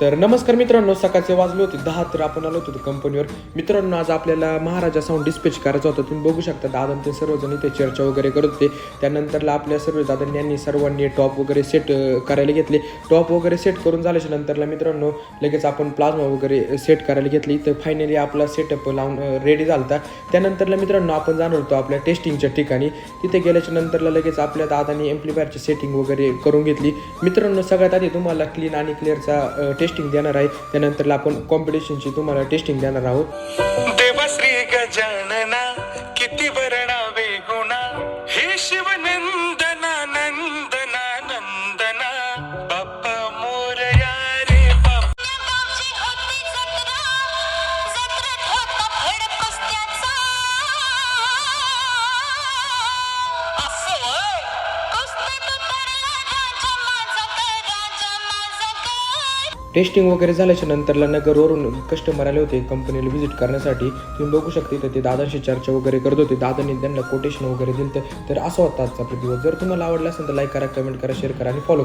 तर नमस्कार मित्रांनो, सकाळचे वाजले होते 10 तर आपण आलो होतो कंपनीवर. मित्रांनो, आज आपल्याला महाराजा साऊंड डिस्पॅच करायचा होता. तुम्ही बघू शकता दादा ते सर्वजण इथे चर्चा वगैरे करत होते. त्यानंतरला आपल्या सर्व दादांनी सर्वांनी टॉप वगैरे सेट करायला घेतले. टॉप वगैरे सेट करून झाल्याच्या नंतरला मित्रांनो लगेच आपण प्लाझ्मा वगैरे सेट करायला घेतली. तर फायनली आपला सेटअप लावून रेडी झाला होता. त्यानंतरला मित्रांनो आपण जाणार होतो आपल्या टेस्टिंगच्या ठिकाणी. तिथे गेल्याच्या नंतरला लगेच आपल्या दादांनी एम्प्लिफायरची सेटिंग वगैरे करून घेतली. मित्रांनो, सगळ्यात आधी तुम्हाला क्लीन आणि क्लिअरचा टेस्टिंग देणार आहे. त्यानंतर आपण कॉम्पिटिशनची तुम्हाला टेस्टिंग देणार आहोत. देवश्री गजानना किती वर्णावे गुणा हे शिवनंदना नंदना नंदना बाप्पा मोरया रे बापची होती जत्रा जत्रेत होता फड कुस्त्याचा असं होय कुस्तीत उतरला राजा माझा टेस्टिंग वगैरे झाल्याच्या नंतरला नगरवरून कस्टमर आले होते कंपनीला व्हिजिट करण्यासाठी. तुम्ही बघू शकता इथं ते दादांशी चर्चा वगैरे करत होते. दादांनी त्यांना कोटेशन वगैरे दिलं. तर असं होतं आजचा दिवस. जर तुम्हाला आवडला असेल तर लाईक करा, कमेंट करा, शेअर करा आणि फॉलो करा.